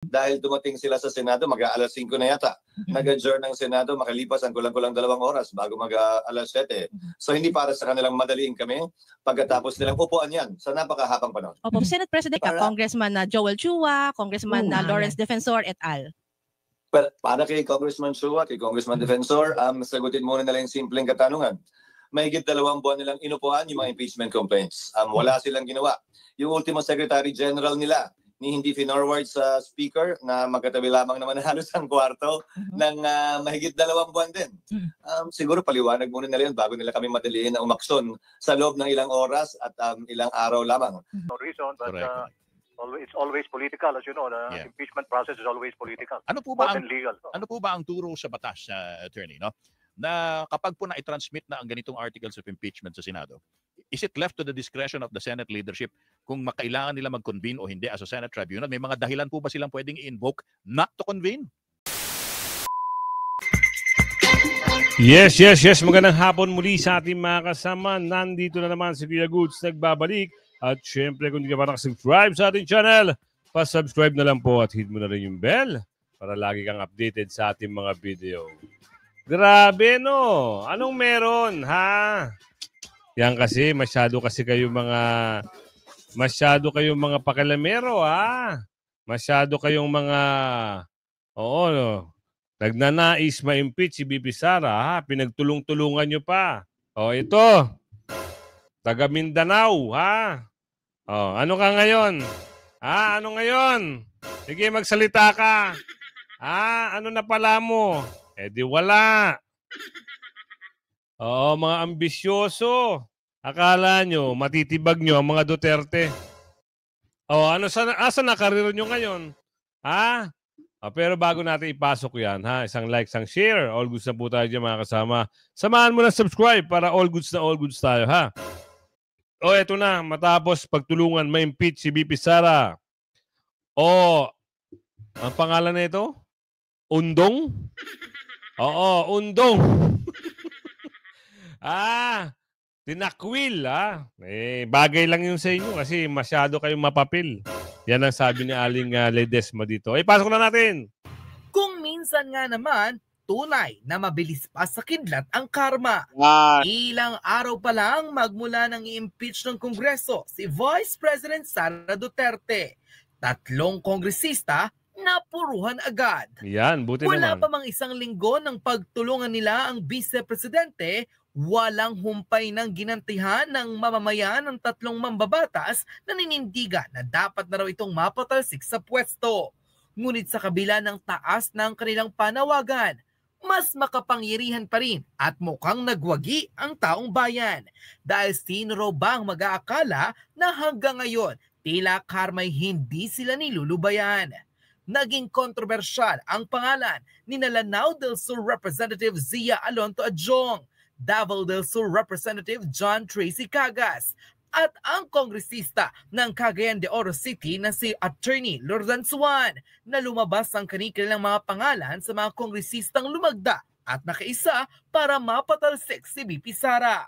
dahil dumating sila sa Senado, mag-aalas 5 na yata. Nag-adjourn ng Senado, makalipas ang kulang-kulang 2 oras bago mag-alas 7. So hindi para sa kanilang madaliin kami pagkatapos nilang upuan yan sa napakahabang panahon. Opo, Senate President Congressman Joel Chua, Congressman Lawrence Defensor et al. Para kay Congressman Chua, kay Congressman Defensor, sagutin muna nila yung simpleng katanungan. Mahigit 2 buwan nilang inupuan yung mga impeachment complaints. Wala silang ginawa. Yung ultimo Secretary General nila, ni hindi finorward sa speaker na magkatabi lamang naman halos ang kwarto ng mahigit 2 buwan din. Siguro paliwanag muna nila yun bago nila kami madaliin na umaksyon sa loob ng ilang oras at ilang araw lamang. No reason, but it's always political, as you know. The impeachment process is always political. Ano po ba legal? Ano po ba ang turo sa batas, attorney, no? Na kapag po na-transmit na ang ganitong articles of impeachment sa Senado, is it left to the discretion of the Senate leadership kung makailangan nila mag-convene o hindi as a Senate tribunal? May mga dahilan po ba silang pwedeng i-invoke not to convene? Yes. Magandang hapon muli sa ating mga kasama. Nandito na naman si Kuya Goods nagbabalik. At syempre kung hindi ka pa nakasubscribe sa ating channel, pa-subscribe na lang po at hit mo na rin yung bell para lagi kang updated sa ating mga video. Grabe no? Anong meron ha? Yan kasi masyado kayong mga pakialamero ha. Masyado kayong mga nagnanais ma-impeach si BP Sara ha. Pinagtulong-tulungan nyo pa. Ito. Taga Mindanao ha. Ano ka ngayon? Ano ngayon? Sige magsalita ka. Ano na pala mo? Di wala. Mga ambisyoso. Akala nyo, matitibag nyo ang mga Duterte. Asa na karir nyo ngayon? Pero bago natin ipasok yan, isang like, isang share. All goods na po tayo dyan mga kasama. Samahan mo na subscribe para all goods tayo, ha? Eto na, matapos pagtulungan, ma-impeach si BP Sara. Ang pangalan na ito? Undong? Undong. Tinakwil, bagay lang yun sa inyo kasi masyado kayong mapapil. Yan ang sabi ni Aling Ledesma dito. Pasok na natin. Kung minsan nga naman, tunay na mabilis pa sa kidlat ang karma. Ilang araw pa lang magmula ng i-impeach ng Kongreso si Vice President Sara Duterte. 3 kongresista napuruhan agad. Yan, buti Wala naman. pa mang 1 linggo ng pagtulungan nila ang Vice-Presidente, walang humpay ng ginantihan ng mamamayan ng 3 mambabatas na ninindigan na dapat na raw itong mapatalsik sa pwesto. Ngunit sa kabila ng taas ng kanilang panawagan, mas makapangyarihan pa rin at mukhang nagwagi ang taong bayan. Dahil sino raw bang mag-aakala na hanggang ngayon tila karma'y hindi sila nilulubayan. Naging kontrobersyal ang pangalan ni Lanao del Sur Representative Zia Alonto Adjong, Davao del Sur Representative John Tracy Cagas, at ang kongresista ng Cagayan de Oro City na si Attorney Lordan Suan na lumabas ang kanilang mga pangalan sa mga kongresistang lumagda at nakaisa para mapatalsik si BP Sara.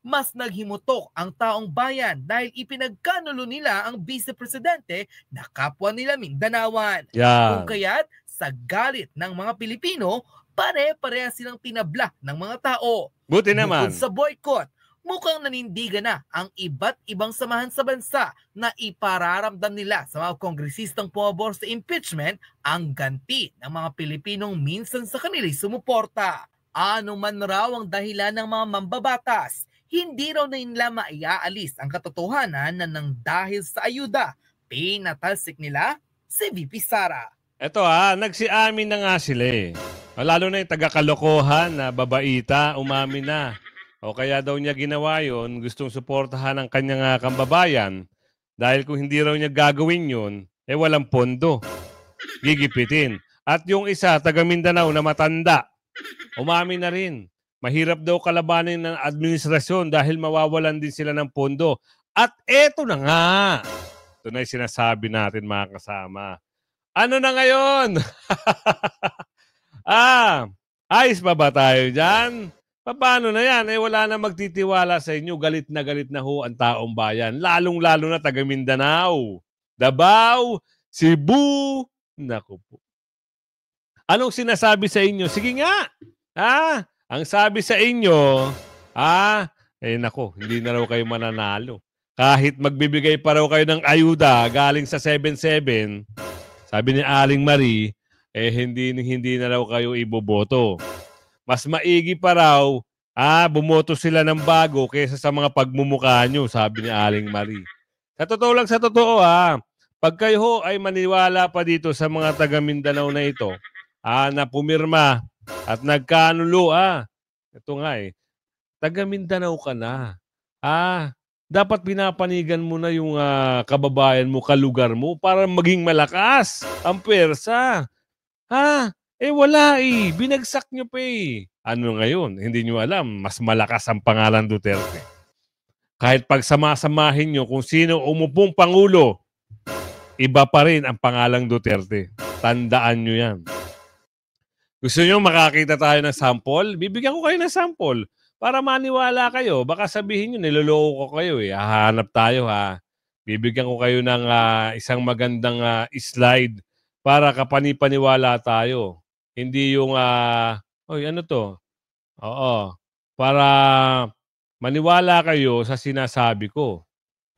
Mas naghimutok ang taong bayan dahil ipinagkanulo nila ang Vice-Presidente na kapwa nila Mindanawan. Kung kaya't sa galit ng mga Pilipino, pare-pareha silang tinabla ng mga tao. Buti naman. Bukod sa boycott, mukhang nanindigan na ang iba't ibang samahan sa bansa na ipararamdam nila sa mga kongresistang pumabor sa impeachment ang ganti ng mga Pilipinong minsan sa kanila sumuporta. Ano man raw ang dahilan ng mga mambabatas, hindi raw na nila maiaalis ang katotohanan na nang dahil sa ayuda, pinatalsik nila si VP Sara. Eto nagsiamin na nga sila Lalo na yung taga-kalokohan na babaita, umamin na. O kaya daw niya ginawa yun, gustong suportahan ang kanyang kambabayan. Dahil kung hindi raw niya gagawin yun, walang pondo. Gigipitin. At yung isa, taga Mindanao na matanda, umamin na rin. Mahirap daw kalabanin ng administrasyon dahil mawawalan din sila ng pondo. At eto na nga. Ito na yung sinasabi natin mga kasama. Ano na ngayon? Ayos pa ba tayo dyan? Paano na yan? Wala na magtitiwala sa inyo. Galit na ho ang taong bayan. Lalong-lalo na taga Mindanao, Davao, Cebu, Naku po. Anong sinasabi sa inyo? Sige nga. Ang sabi sa inyo, nako, hindi na raw kayo mananalo. Kahit magbibigay pa raw kayo ng ayuda galing sa 7-7, sabi ni Aling Marie, hindi na raw kayo iboboto. Mas maigi pa raw, bumoto sila ng bago kaysa sa mga pagmumukha nyo, sabi ni Aling Marie. Sa totoo lang, pag kayo ay maniwala pa dito sa mga taga Mindanao na ito, na pumirma at nagkanulo, ito nga taga Mindanao ka na. Dapat pinapanigan mo na yung kababayan mo, kalugar mo para maging malakas ang pwersa. Wala binagsak nyo pa Ano ngayon? Hindi nyo alam, mas malakas ang pangalan Duterte. Kahit pag samasamahin nyo kung sino umupong Pangulo, iba pa rin ang pangalang Duterte. Tandaan nyo yan. Gusto nyo makakita tayo ng sample? Bibigyan ko kayo ng sample para maniwala kayo. Baka sabihin nyo, niloloko ko kayo Hahanap tayo Bibigyan ko kayo ng isang magandang slide para kapanipaniwala tayo. Hindi yung, ano to? Oo. Para maniwala kayo sa sinasabi ko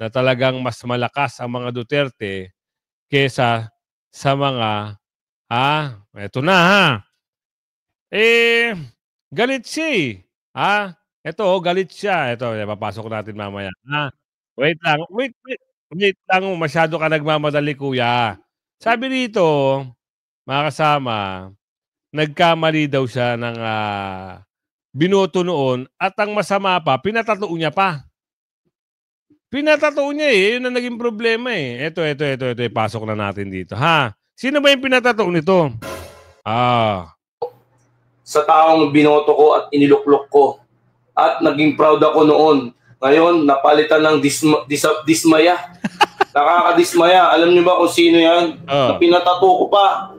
na talagang mas malakas ang mga Duterte kesa sa mga, eto na galit siya Ito, galit siya. Ito, papasok natin mamaya. Wait lang. Masyado ka nagmamadali, kuya. Sabi dito, mga kasama, nagkamali daw siya ng binoto noon at ang masama pa, pinatato niya pa. Pinatato niya Yun ang naging problema Ito, pasok na natin dito. Sino ba yung pinatato nito? Sa taong binoto ko at iniluklok ko. At naging proud ako noon. Ngayon, napalitan ng dismaya. Nakakadismaya. Alam niyo ba kung sino yan? Na pinatato ko pa.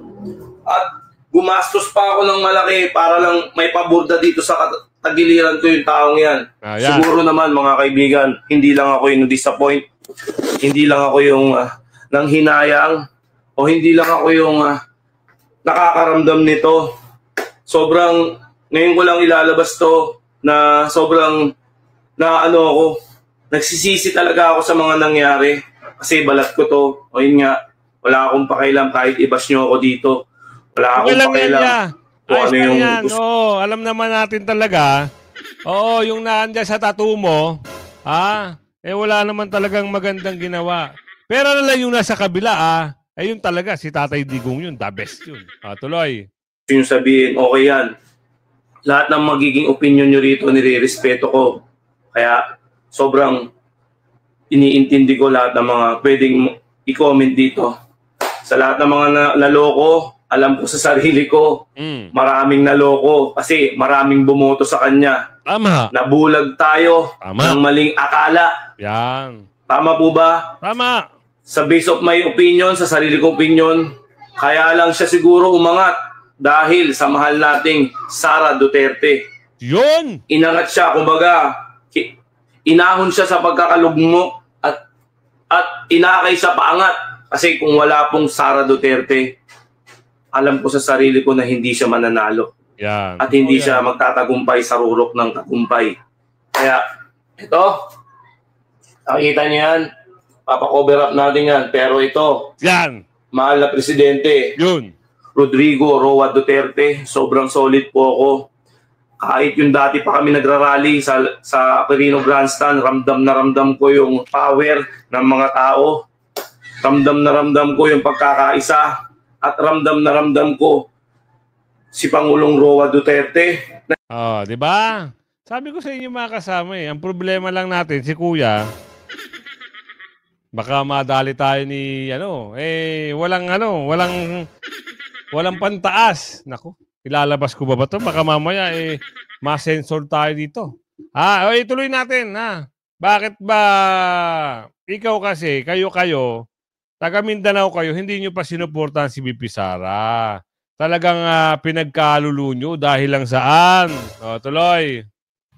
At gumastos pa ako ng malaki para lang may paburda dito sa tagiliran ko yung taong yan. Siguro naman, mga kaibigan, hindi lang ako yung disappoint. Hindi lang ako yung nanghinayang. O hindi lang ako yung nakakaramdam nito. Sobrang, ngayon ko lang ilalabas to na sobrang ako, nagsisisi talaga ako sa mga nangyari kasi balat ko to. O yun nga, wala akong pakialam kahit ibas nyo ako dito. Wala akong pakialam. Kung ano yung gusto. Alam naman natin talaga. Yung naandyan sa tattoo mo, wala naman talagang magandang ginawa. Pero lang yung nasa kabila, yun talaga, si Tatay Digong yun, the best yun. Tuloy. Yung sabihin, okay yan. Lahat ng magiging opinion nyo rito, nire-respeto ko. Kaya sobrang iniintindi ko lahat ng mga pwedeng i-comment dito. Sa lahat ng mga naloko, alam ko sa sarili ko, maraming naloko kasi maraming bumoto sa kanya. Tama. Nabulag tayo ng maling akala. Yan. Tama po ba? Tama. Sa base of my opinion, sa sarili kong opinion, kaya lang siya siguro umangat dahil sa mahal nating Sara Duterte. Yun! Inangat siya, kumbaga, inahon siya sa pagkakalugmok at inakay sa paangat. Kasi kung wala pong Sara Duterte, alam ko sa sarili ko na hindi siya mananalo. Yan. At hindi siya magtatagumpay sa rurok ng tagumpay. Kaya, ito, nakikita niyo yan, papakover up natin yan. Pero ito, yan, mahal na presidente, yun, Rodrigo Roa Duterte, sobrang solid po ako. Kahit yung dati pa kami nagrarally sa Quirino Grandstand, ramdam na ramdam ko yung power ng mga tao. Ramdam na ramdam ko yung pagkakaisa. At ramdam na ramdam ko si Pangulong Roa Duterte. Di ba? Sabi ko sa inyo mga kasama ang problema lang natin si Kuya. Baka madali tayo ni walang pantaas. Naku, ilalabas ko ba to? Baka mamaya ma-sensor tayo dito. Ituloy natin Bakit ba ikaw kasi, kayo, taga Mindanao kayo, hindi nyo pa sinuportahan si BP Sara. Talagang pinagkalulo nyo dahil lang saan? Tuloy.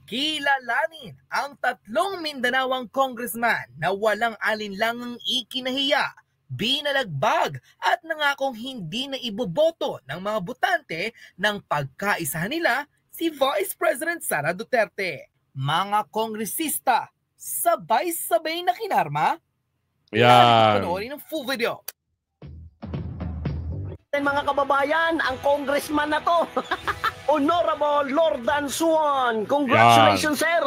Kilalanin ang 3 Mindanawang congressman na walang alinlangang ikinahiya binalagbag at nangakong hindi na iboboto ng mga botante ng pagkaisahan nila si Vice President Sara Duterte. Mga kongresista, sabay-sabay na kinarma. Yan. Panoorin ng full video. Mga kababayan, ang congressman na to, Honorable Lord Dan Suan, congratulations sir.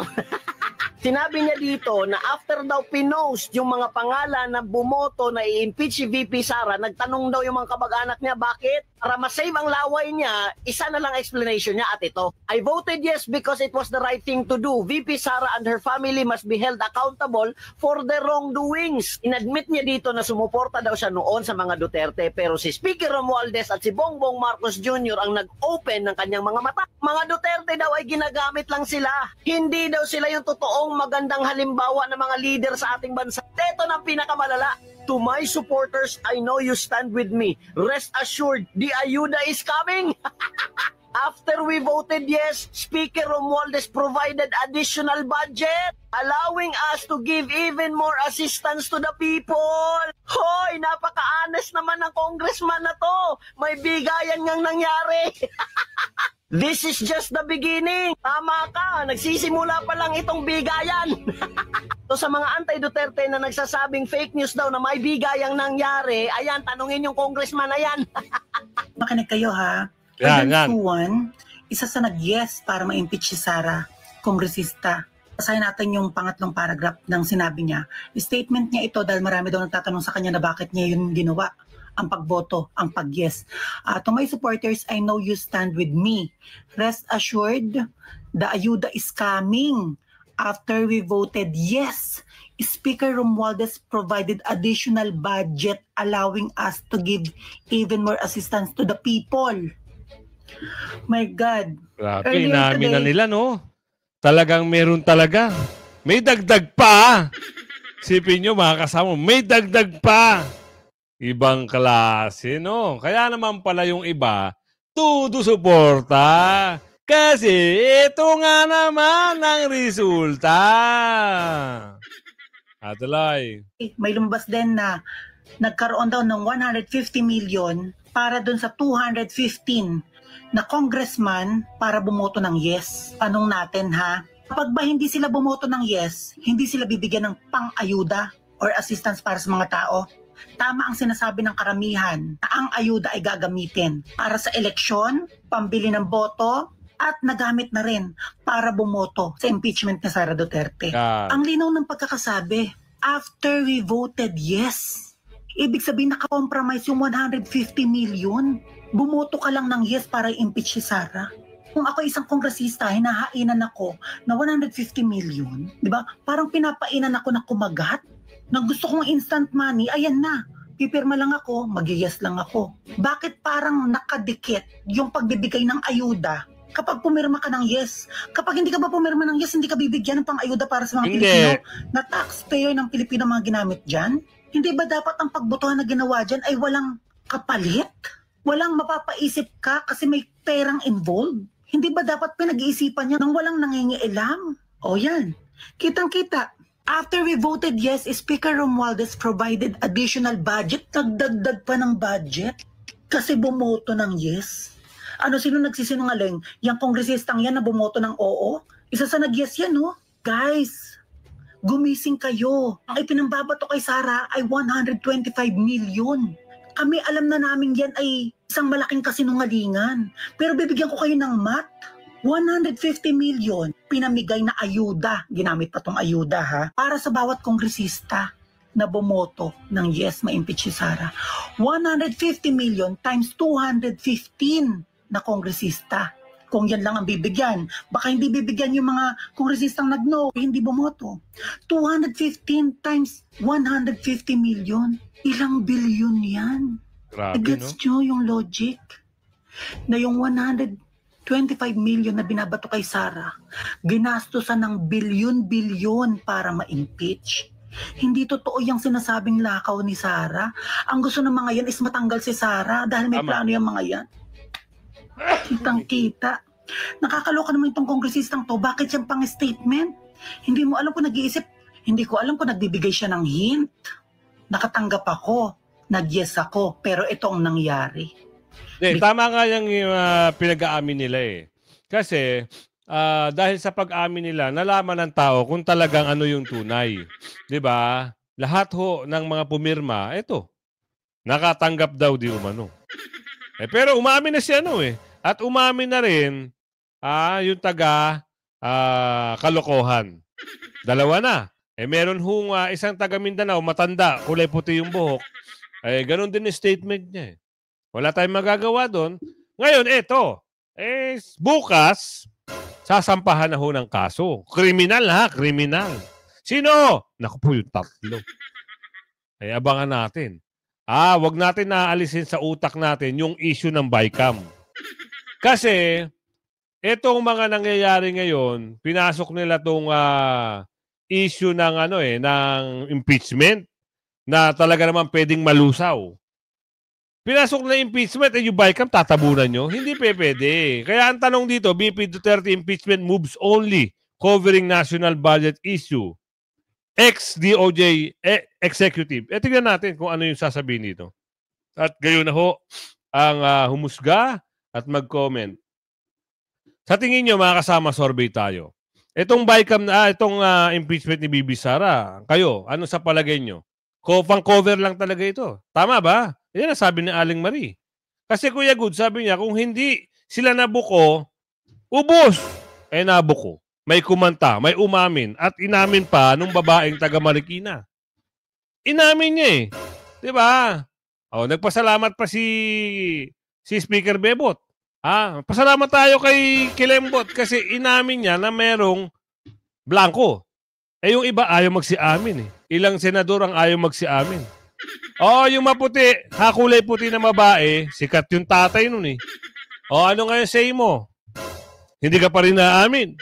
Sinabi niya dito na after daw pinost yung mga pangalan na bumoto na i-impeach si VP Sara, nagtanong daw yung mga kamag-anak niya bakit. Para ma-save ang laway niya, isa na lang explanation niya at ito. I voted yes because it was the right thing to do. VP Sara and her family must be held accountable for their wrongdoings. Inadmit niya dito na sumuporta daw siya noon sa mga Duterte, pero si Speaker Romualdez at si Bongbong Marcos Jr. ang nag-open ng kanyang mga mata. Mga Duterte daw ay ginagamit lang sila. Hindi daw sila yung totoong magandang halimbawa ng mga leader sa ating bansa. Ito na pinakamalala. To my supporters, I know you stand with me. Rest assured, the ayuda is coming. After we voted yes, Speaker Romualdez provided additional budget, allowing us to give even more assistance to the people. Hoy, napaka-honest naman ng congressman na to. May bigayan ngang nangyari. This is just the beginning. Tama ka, nagsisimula pa lang itong bigayan. So sa mga anti-Duterte na nagsasabing fake news daw na may bigayang nangyari, ayan, tanungin yung congressman na yan. Makinig kayo ha. Yan. Suwan, isa sa nag-yes para ma-impeach si Sara, kongresista. Basahin natin yung pangatlong paragraph ng sinabi niya. Statement niya ito dahil marami daw nagtatanong sa kanya na bakit niya yun ginawa. Ang pagboto, ang pag-yes. To my supporters, I know you stand with me. Rest assured, the ayuda is coming. After we voted yes, Speaker Romualdez provided additional budget allowing us to give even more assistance to the people. My God. Grabe, inamin na nila, no? Talagang meron talaga. May dagdag pa. Sipin nyo, mga kasama, may dagdag pa. Ibang klase, no? Kaya naman pala yung iba, todo suporta. Kasi ito nga naman ang resulta. Atuloy. May lumabas din na nagkaroon daw ng 150 million para dun sa 215 na congressman para bumoto ng yes. Tanong natin ha, kapag ba hindi sila bumoto ng yes, hindi sila bibigyan ng pang-ayuda or assistance para sa mga tao? Tama ang sinasabi ng karamihan na ang ayuda ay gagamitin para sa eleksyon, pambili ng boto, at nagamit na rin para bumoto sa impeachment ni Sara Duterte. Ang linaw ng pagkakasabi, after we voted yes, ibig sabihin naka-compromise yung 150 million. Bumoto ka lang ng yes para i-impeach si Sara. Kung ako isang kongresista, hinahainan ako na 150 million, di ba? Parang pinapainan ako na kumagat. Na gusto kong instant money, ayan na. Pipirma lang ako, mag-yes lang ako. Bakit parang nakadikit yung pagbibigay ng ayuda kapag pumirma ka ng yes? Kapag hindi ka ba pumirma ng yes, hindi ka bibigyan ng pang-ayuda para sa mga Pilipino na taxpayer ng Pilipino mga ginamit dyan? Hindi ba dapat ang pagbotohan na ginawa dyan ay walang kapalit? Walang mapapaisip ka kasi may perang involved? Hindi ba dapat pinag-iisipan niya nang walang nangingialam? O yan, kitang-kita. After we voted yes, Speaker Romualdez provided additional budget. Nagdagdag pa ng budget kasi bumoto ng yes. Sino nagsisinungaling? Yang kongresistang yan na bumoto ng oo? Isa sa nag-yes yan, no? Guys, gumising kayo. Ang ipinambabato kay Sara ay 125 million. Kami alam na namin yan ay isang malaking kasinungalingan. Pero bibigyan ko kayo ng math. 150 million pinamigay na ayuda, ginamit pa tong ayuda ha, para sa bawat kongresista na bumoto ng yes ma-impeach si Sara. 150 million times 215 na kongresista. Kung yan lang ang bibigyan, baka hindi bibigyan yung mga kongresistang nag-no, hindi bumoto. 215 times 150 million, ilang bilyon yan? Grabe, Gets no? nyo yung logic? Na yung 125 million na binabato kay Sara, ginastosan ng bilyon-bilyon para ma-impeach. Hindi totoo yung sinasabing lakaw ni Sara. Ang gusto ng mga yan is matanggal si Sara dahil may plano yung mga yan. Kitang-kita. Nakakaloka naman itong kongresistang to. Bakit siyang pang-statement? Hindi mo alam kung nag-iisip. Hindi ko alam kung nagbibigay siya ng hint. Nakatanggap ako. nag-yes ako, pero ito ang nangyari. Tama nga yung pinag-aamin nila eh. Kasi dahil sa pag-amin nila, nalaman ng tao kung talagang ano yung tunay. 'Di ba? Lahat ho ng mga pumirma, eto, nakatanggap daw di umano. Pero umamin na si ano eh. At umamin na rin yung taga kalokohan. Dalawa na. Meron hong isang taga Mindanao, matanda, kulay puti yung buhok. Ganun din yung statement niya eh. Wala tayong magagawa doon. Ngayon, eto. Bukas, sasampahan na ho ng kaso. Kriminal ha, kriminal. Sino? Naku po yung tatlo. Abangan natin. Wag natin naalisin sa utak natin yung issue ng BICAM. Kasi, etong mga nangyayari ngayon, pinasok nila tong issue ng ng impeachment na talaga naman pwedeng malusaw. Pinasok na impeachment yung BICAM, tatabunan nyo? Hindi pwede. Kaya ang tanong dito, BP Duterte impeachment moves only covering national budget issue. Ex-DOJ executive. Tingnan natin kung ano yung sasabihin dito. At gayon na ho ang humusga at mag-comment. Sa tingin nyo, mga kasama, survey tayo. Itong BICAM itong impeachment ni Bibi Sara, kayo, ano sa palagay nyo? Pang-cover lang talaga ito. Tama ba? Yan ang sabi ni Aling Marie. Kasi Kuya Good, sabi niya, kung hindi sila nabuko, ubos. Nabuko. May kumanta, may umamin, at inamin pa nung babaeng taga Marikina. Inamin niya eh. Diba? Nagpasalamat pa si Speaker Bebot. Pasalamat tayo kay Kilembot kasi inamin niya na merong blanco. Yung iba ayaw magsiamin eh. Ilang senador ang ayaw magsiamin. Yung maputi, kulay puti na babae, sikat yung tatay nun eh. Ano ngayon say mo? Hindi ka pa rin naamin.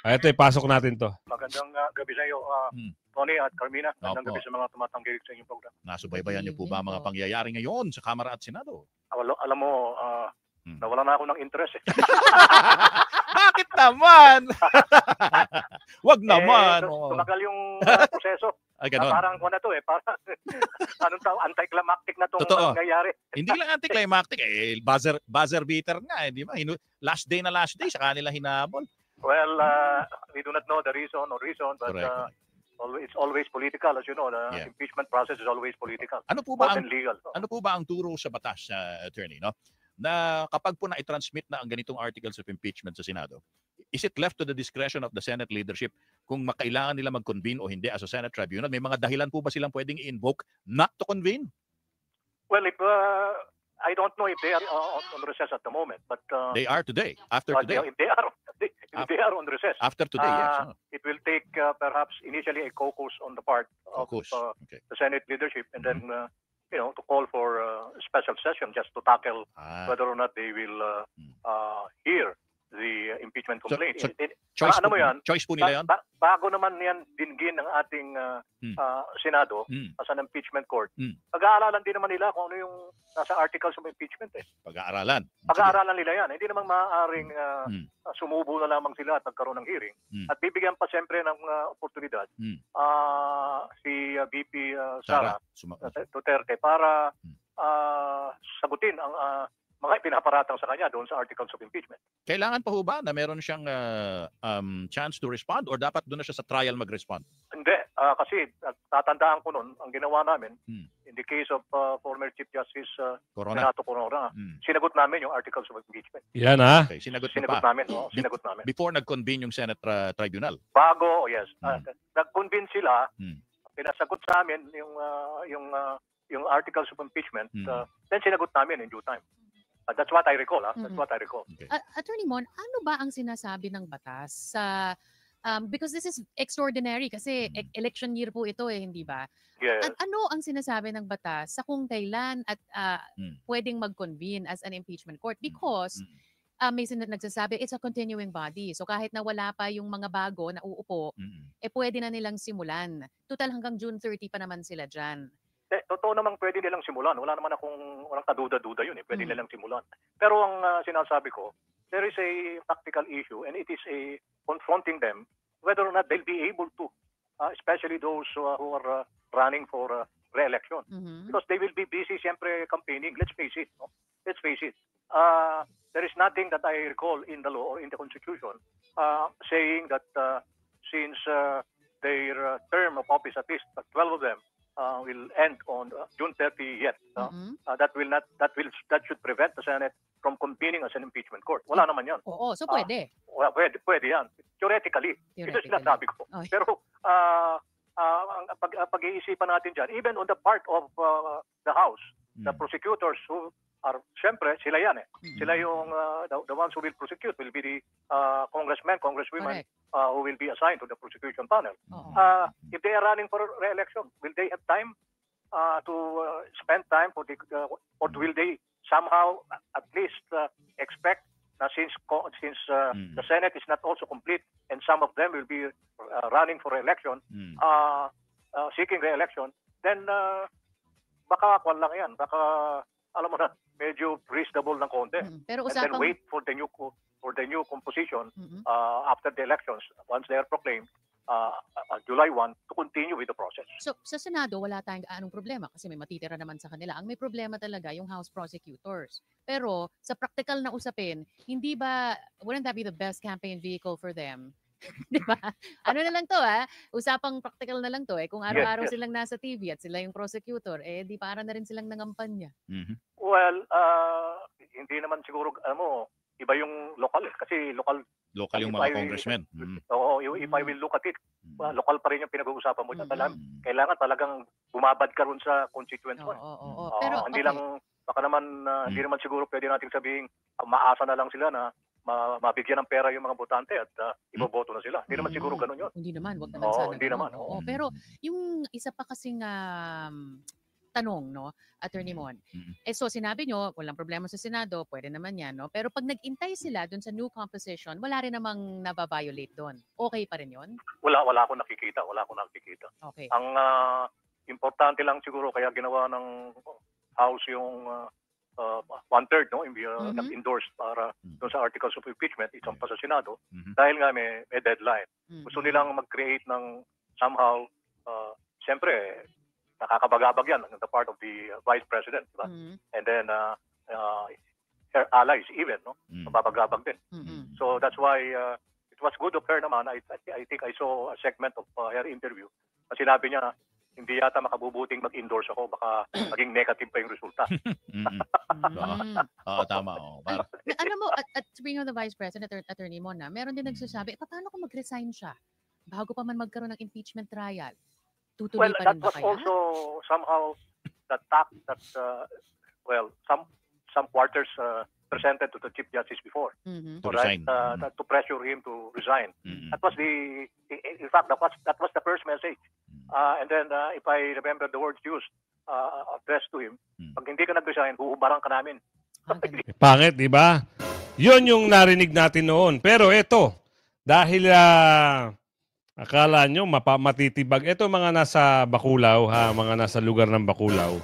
Ito, pasok natin to. Magandang gabi sa iyo, Tony at Carmina. Magandang gabi sa mga tumatangkilik sa inyong program. Nasubaybayan niyo po ba mga pangyayari ngayon sa Kamara at Senado? Alam mo, nawala na ako ng interest eh. Bakit naman? Wag naman. Tumagal yung proseso. Parang ko na to eh. Parang anong tawag, anticlimactic na itong nangyayari. Hindi lang anticlimactic. Buzzer beater nga eh. Di ba? Last day, sa kanila hinabol. Well, we do not know the reason, but it's always political, as you know. The impeachment process is always political. Ano po ba ang turo sa batas, attorney, no? Na kapag po na-transmit na ang ganitong articles of impeachment sa Senado, is it left to the discretion of the Senate leadership kung makailangan nila mag-convene o hindi as a Senate tribunal? May mga dahilan po ba silang pwedeng i-invoke not to convene? Well, I don't know if they are on recess at the moment, but they are today. After today, if they are on recess. After today, yes. It will take perhaps initially a caucus on the part of the Senate leadership, and then to call for a special session just to tackle whether or not they will hear the impeachment complaint. Choice po nila yan? Bago naman yan dinggin ng ating Senado as an impeachment court, pag-aaralan din naman nila kung ano yung nasa articles of impeachment eh. Pag-aaralan nila yan. Hindi naman maaaring sumubo na lamang sila at nagkaroon ng hearing. At bibigyan pa siyempre ng oportunidad si VP Sara Duterte para sagutin ang mga ipinaparatang sa kanya doon sa articles of impeachment. Kailangan pa ho ba na meron siyang chance to respond or dapat doon na siya sa trial mag-respond? Hindi. Kasi tatandaan ko noon, ang ginawa namin, in the case of former Chief Justice Renato Corona, sinagot namin yung articles of impeachment. Yan ha? Okay, sinagot namin. Sinagot namin. Before nag-convene yung Senate Tribunal? Bago, yes. Nag-convene sila, pinasagot sa amin yung articles of impeachment, then sinagot namin in due time. That's what I recall. That's what I recall. Okay. Attorney Mon, ano ba ang sinasabi ng batas sa because this is extraordinary kasi election year po ito hindi ba? Yes. At ano ang sinasabi ng batas sa kung kailan at pwedeng mag-convene as an impeachment court? Because may nagsasabi it's a continuing body. So kahit na wala pa yung mga bago na uupo, pwede na nilang simulan. Total hanggang June 30 pa naman sila dyan. Totoo namang pwede nilang simulan. Walang kaduda-duda yun. Pwede nilang simulan. Pero ang sinasabi ko, there is a practical issue and it is a confronting them whether or not they'll be able to especially those who are running for re-election. Because they will be busy siyempre campaigning. Let's face it. No? Let's face it. There is nothing that I recall in the law or in the Constitution saying that since their term of office, at least 12 of them, will end on June 30 yet. That should prevent the Senate from convening as an impeachment court. Wala naman yan. Oo, so pwede. Pwede yan. Theoretically. Ito sinasabi ko. Pero pag-iisipan natin dyan, even on the part of the House, the prosecutors who are, syempre, sila yan eh. Sila yung, the ones who will prosecute will be the congressmen, congresswomen who will be assigned to the prosecution panel. If they are running for re-election, will they have time to spend time for the, or will they somehow at least expect na since the Senate is not also complete and some of them will be running for re-election, seeking re-election, then baka kwan lang yan, baka alam mo na, medyo reasonable ng konti. Pero and then wait for the new composition after the elections, once they are proclaimed, July 1, to continue with the process. So sa Senado, wala tayong anong problema kasi may matitira naman sa kanila. Ang may problema talaga yung House prosecutors. Pero sa practical na usapin, hindi ba, wouldn't that be the best campaign vehicle for them? Di ba? Ano na lang to usapang practical na lang to kung araw-araw silang nasa TV at sila yung prosecutor, di para na rin silang nangampanya. Well, hindi naman siguro, iba yung local kasi local yung mga congressmen. Oo, if I will look at it, local pa rin yung pinag-uusapan mo. Kailangan talagang bumabad ka ron sa constituent mo. Pero hindi lang, baka naman, hindi naman siguro pwede nating sabihin, maasa na lang sila na mabigyan ng pera yung mga botante at iboboto na sila. Hindi naman siguro ganun yun. Hindi naman, wag naman sana. Hindi naman. Pero yung isa pa kasing tanong, no, Attorney Mon. So sinabi nyo, walang problema sa Senado, pwede naman yan, no? Pero pag nag-intay sila dun sa new composition, wala rin namang nababiolate dun. Okay pa rin yun? Wala akong nakikita. Okay. Ang importante lang siguro kaya ginawa ng House yung 1/3, no? Nag-endorse para doon sa articles of impeachment, isang pa sa Senado, dahil nga may deadline. Gusto nilang mag-create ng somehow, siyempre, nakakabagabag yan on the part of the Vice President, diba? And then, her allies even, no? Mababagabag din. So that's why it was good of her naman. I think I saw a segment of her interview na sinabi niya, hindi yata makabubuting mag-endorse ako, baka maging negative pa yung resulta. Tama. Alam mo, at speaking of the Vice President, Attorney Mon, meron din nagsasabi, paano kung mag-resign siya? Bago pa man magkaroon ng impeachment trial? Tutuloy pa rin ba kaya? Well, that was also somehow the tact that, some quarters presented to the Chief Justice before. To resign. To pressure him to resign. That was in fact, that was the first message. And then, if I remember the words used, addressed to him, pag hindi ka nag-resign, huhubaran ka namin. Pangit, di ba? Yun yung narinig natin noon. Pero eto, dahil akala nyo matitibag, eto mga nasa Bacolao, mga nasa lugar ng Bacolao,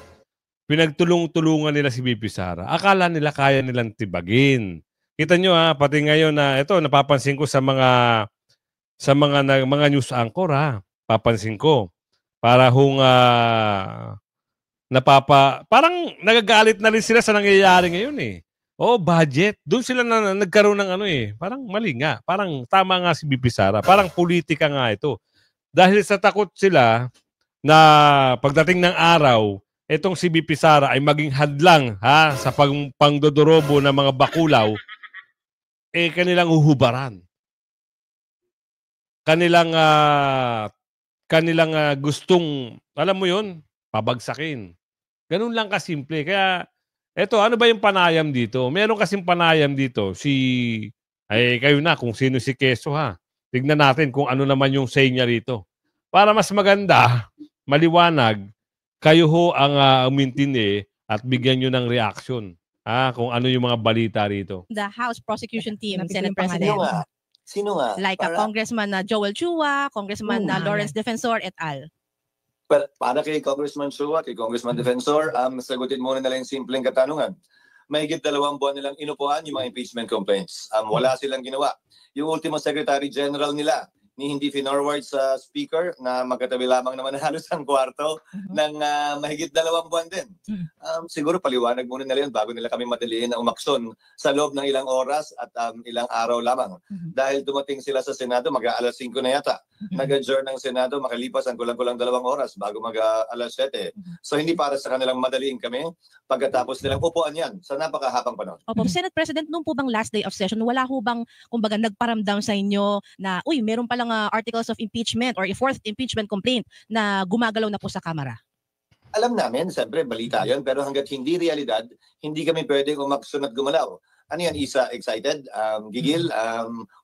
pinagtulong-tulungan nila si BP Sara. Akala nila kaya nilang tibagin. Kita nyo pati ngayon na ito, napapansin ko sa mga news anchor papansin ko. Para parang nagagalit na rin sila sa nangyayari ngayon budget. Doon sila nagkaroon ng parang mali nga. Parang tama nga si BP Sara. Parang politika nga ito. Dahil sa takot sila na pagdating ng araw, itong si BP Sara ay maging hadlang sa pangdodorobo ng mga Bacolao, kanilang uhubaran. Kanilang gustong, alam mo yun, pabagsakin. Ganun lang kasimple. Kaya, eto, ano ba yung panayam dito? Meron kasing panayam dito. Kayo na, kung sino si Quezon Tignan natin kung ano naman yung say niya rito. Para mas maganda, maliwanag, kayo ang umintindi at bigyan nyo ng reaction. Kung ano yung mga balita rito. The House Prosecution Team, Senate President. Sino nga? Like Congressman Joel Chua, Congressman Lawrence Defensor, et al. Well, para kay Congressman Chua, kay Congressman Defensor, sagutin muna nila yung simpleng katanungan. Mahigit 2 buwan nilang inupuan yung mga impeachment complaints. Wala silang ginawa. Yung ultimo Secretary General nila, ni hindi finorward sa speaker na magkatabi lamang naman halos ang kwarto ng mahigit 2 buwan din. Siguro paliwanag muna nila yun bago nila kami madaliin na umaksyon sa loob ng ilang oras at ilang araw lamang. Dahil dumating sila sa Senado, mag-aalas 5 na yata. Nag-adjourn ng Senado, makalipas ang kulang-kulang 2 oras bago mag-alas 7. So hindi para sa kanilang madaliin kami pagkatapos nilang upuan yan sa napakahabang panahon. Opo, Senate President, nung po bang last day of session, wala ho bang, kumbaga, nagparamdam sa inyo na, uy, meron palang articles of impeachment or a 4th impeachment complaint na gumagalaw na po sa Kamara? Alam namin, siyempre, balita yun, pero hanggat hindi realidad, hindi kami pwedeng umaksyon at gumalaw. Ano yan, Isa? Excited? Gigil?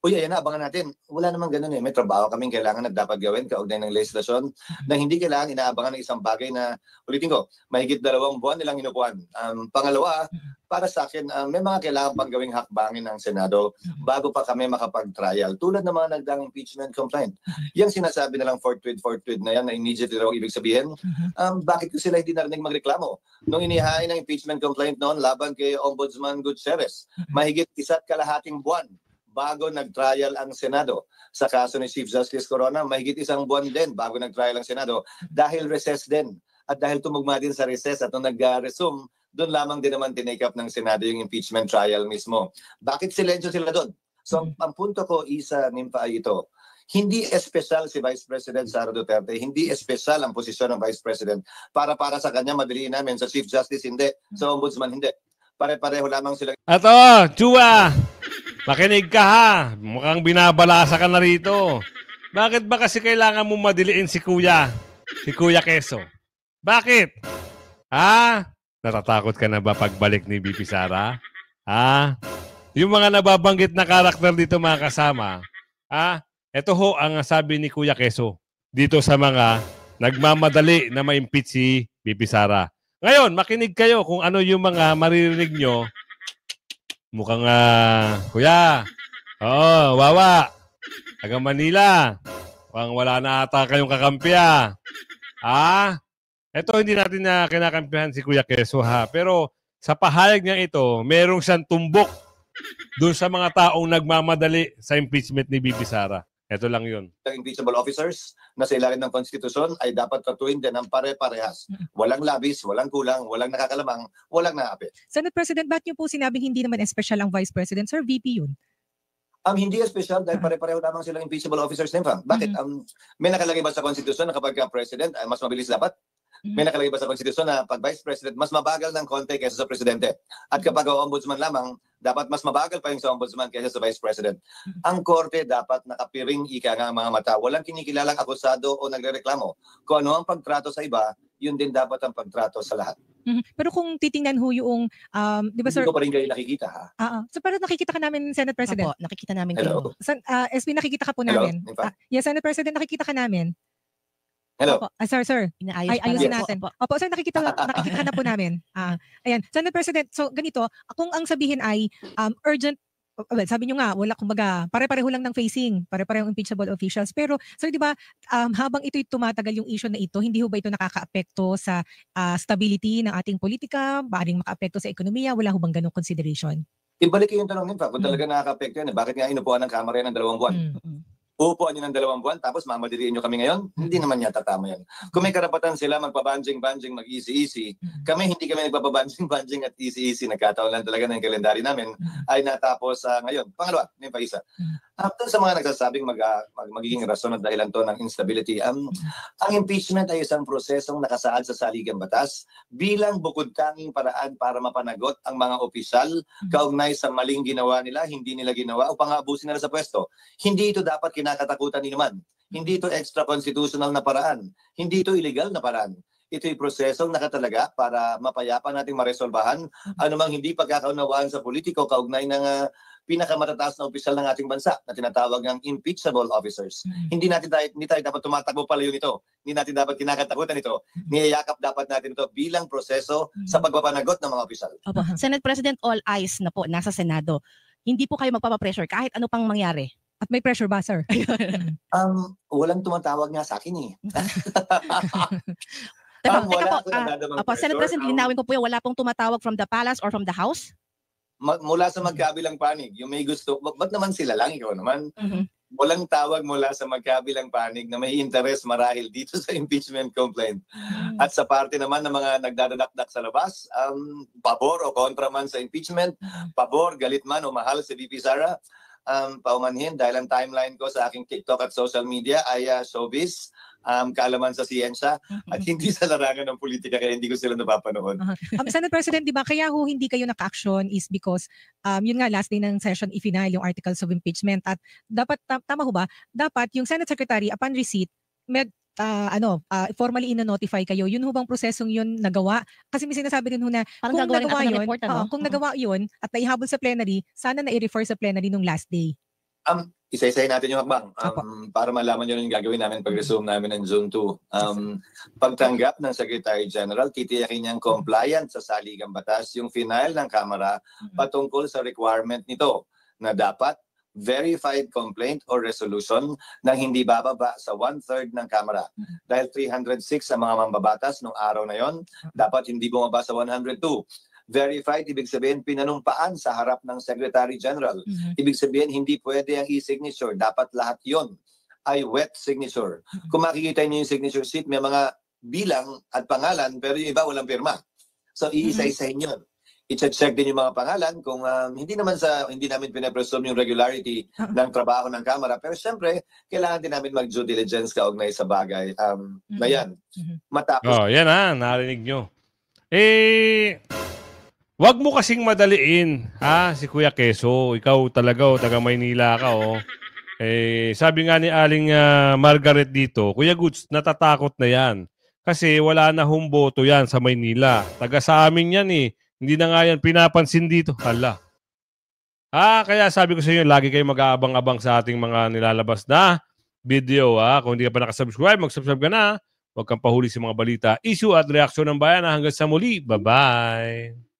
Uy, ayan na, abangan natin. Wala namang ganun eh. May trabaho kaming kailangan at dapat gawin kaugnay ng legislasyon na hindi kailangan inaabangan ng isang bagay na, ulitin ko, mahigit 2 buwan nilang inupuan. Pangalawa, para sa akin, may mga kailangan pang gawing hakbangin ng Senado bago pa kami makapag-trial. Tulad ng mga nagdaang impeachment complaint. Yung sinasabi nilang forthwith na yan na immediately raw ibig sabihin, bakit ko sila hindi narinig magreklamo? Nung inihain ng impeachment complaint noon laban kay Ombudsman Gutierrez, mahigit 1.5 buwan bago nag-trial ang Senado. Sa kaso ni Chief Justice Corona, mahigit 1 buwan din bago nag-trial ang Senado dahil recess din. At dahil tumugma din sa recess at nung nag-resume, doon lamang din naman tinake up ng Senado yung impeachment trial mismo. Bakit silensyo sila doon? So, ang punto ko, Isa, Nimpa, ay ito. Hindi espesyal si Vice President Sara Duterte, hindi espesyal ang posisyon ng Vice President para sa kanya madaliin namin. Sa Chief Justice, hindi. Sa Ombudsman, hindi. Pare-pareho lamang sila. At Chua, makinig ka ha. Mukhang binabalasa ka na rito. Bakit ba kasi kailangan mo madiliin si Kuya Quezon? Bakit? Natatakot ka na ba pagbalik ni BP Sara? Yung mga nababanggit na karakter dito mga kasama, ito ho ang sabi ni Kuya Quezon dito sa mga nagmamadali na ma-impeach si BP Sara. Ngayon, makinig kayo kung ano yung mga maririnig nyo. Mukhang, Kuya, Wawa, taga Manila, mukhang wala na ata kayong kakampi Ito, hindi natin na kinakampihan si Kuya Quezon pero sa pahayag niya ito, merong siyang tumbok doon sa mga taong nagmamadali sa impeachment ni BP Sara. Ito lang yun. Ang impeachable officers na sa ilalim ng konstitusyon ay dapat tratuhin din ng pare-parehas. Walang labis, walang kulang, walang nakakalamang, walang naapi. Senate President, ba't niyo po sinabing hindi naman espesyal ang Vice President? Sir, VP yun. Hindi espesyal dahil pare-pareho lamang silang impeachable officers din. Bakit? May nakalagay ba sa konstitusyon na kapag president ay mas mabilis dapat? May nakalagay ba sa konstitusyon na pag Vice President, mas mabagal ng konti kaysa sa Presidente? At kapag Ombudsman lamang, dapat mas mabagal pa yung sa Ombudsman kaysa sa Vice President. Ang Korte dapat nakapiring ika nga ang mga mata. Walang kinikilalang akusado o nagrereklamo. Kung ano ang pagtrato sa iba, yun din dapat ang pagtrato sa lahat. Pero kung titingnan ho yung, di ba sir? Hindi ko pa rin kayo nakikita So parang nakikita ka namin, Senate President. Opo, nakikita namin kayo. SB, nakikita ka po namin. Yes, Senate President, nakikita ka namin. Hello. Opo. Sir. Ayusin natin. Opo, sir, nakikita ka na po namin. Ayan. Senate President, so ganito, kung ang sabihin ay urgent, sabi nyo nga, wala, kumbaga, pare-pareho lang ng facing, pare-pareho impeachable officials. Pero, sir, di ba, habang ito'y tumatagal yung issue na ito, hindi ho ba ito nakaka-apekto sa stability ng ating politika, maaaring maka-apekto sa ekonomiya, wala ho bang ganong consideration? Ibalik yung tanong nito, kung talaga nakaka-apekto yan, bakit nga inupuan ng Kamara yan ng 2 buwan? Uupuan nyo ng 2 buwan, tapos mamadiriin nyo kami ngayon? Hindi naman yata tama yan. Kung may karapatan sila magpabanjing-banjing, mag-easy-easy, kami hindi kami nagpapabanjing-banjing at easy-easy. Nagkataon lang talaga ng kalendary namin ay natapos ngayon. Pangalawa, may paisa. After sa mga nagsasabing magiging rason at dahilan to ng instability, ang impeachment ay isang prosesong nakasaad sa saligang batas bilang bukod-tanging paraan para mapanagot ang mga opisyal kaugnay sa maling ginawa nila, hindi nila ginawa o pang-aabusin nila sa pwesto. Hindi ito dapat kinakatakutan ni naman. Hindi ito extra-constitutional na paraan. Hindi ito illegal na paraan. Ito'y prosesong nakatalaga para mapayapa nating maresolbahan anumang hindi pagkakaunawaan sa politiko kaugnay ng pinakamatataas na opisyal ng ating bansa na tinatawag ng impeachable officers. Hindi tayo dapat tumatakbo palayo nito. Hindi natin dapat kinakatakutan ito. Niyayakap dapat natin ito bilang proseso sa pagpapanagot ng mga opisyal. Opo. Senate President, all eyes na po nasa Senado. Hindi po kayo magpapapressure kahit ano pang mangyari. At may pressure ba, sir? Walang tumatawag nga sa akin Senate President, linawin ko po yan, wala pong tumatawag from the palace or from the house? Mula sa magkabilang panig, yung may gusto, ba't naman sila lang, ikaw naman? walang tawag mula sa magkabilang panig na may interest marahil dito sa impeachment complaint. At sa parte naman ng mga nagdadadakdak sa labas, pabor o kontra man sa impeachment, pabor, galit man o mahal si VP Sara, paumanhin dahil ang timeline ko sa aking TikTok at social media ay showbiz, kaalaman sa siyensya, at hindi sa larangan ng politika, kaya hindi ko sila napapanood. Senate President, di ba, kaya ho hindi kayo naka-action is because yun nga, last day ng session, i-final yung articles of impeachment. At dapat, tama ho ba, dapat yung Senate Secretary, upon receipt, formally ino-notify kayo. Yun ho bang prosesong yun nagawa? Kasi may sinasabi din ho na parang kung nagawa yun, report, kung nagawa yun at naihabol sa plenary, sana na-i-refer sa plenary nung last day. Isa-isahin natin yung hakbang para malaman nyo yung gagawin namin pag-resume namin ng June 2. Pagtanggap ng Secretary General, titiyakin niyang compliant sa saligang batas yung final ng Kamara patungkol sa requirement nito na dapat verified complaint or resolution na hindi bababa sa 1/3 ng Kamara. Dahil 306 sa mga mambabatas nung araw na yon, dapat hindi bumaba sa 102. Verified, ibig sabihin pinanumpaan sa harap ng Secretary General. Ibig sabihin hindi pwede ang e-signature. Dapat lahat yon ay wet signature. Kung makikita niyo yung signature sheet, may mga bilang at pangalan pero yung iba walang pirma. So iisa-isahin yun. I-check din yung mga pangalan kung hindi namin pinapresume yung regularity ng trabaho ng Kamara. Pero siyempre, kailangan din namin mag-due diligence kaugnay sa bagay na yan. Matapos. Yan narinig nyo. Wag mo kasing madaliin, si Kuya Keso. Ikaw talaga, taga Maynila ka, sabi nga ni Aling Margaret dito, Kuya Goods, natatakot na yan. Kasi wala na humboto yan sa Maynila. Taga sa amin yan Hindi na nga yan pinapansin dito. Hala. Kaya sabi ko sa inyo, lagi kayo mag-aabang-abang sa ating mga nilalabas na video. Kung hindi ka pa nakasubscribe, mag-subscribe ka na. Huwag kang pahuli sa mga balita, issue at reaksyon ng bayan. Hanggang sa muli. Bye-bye.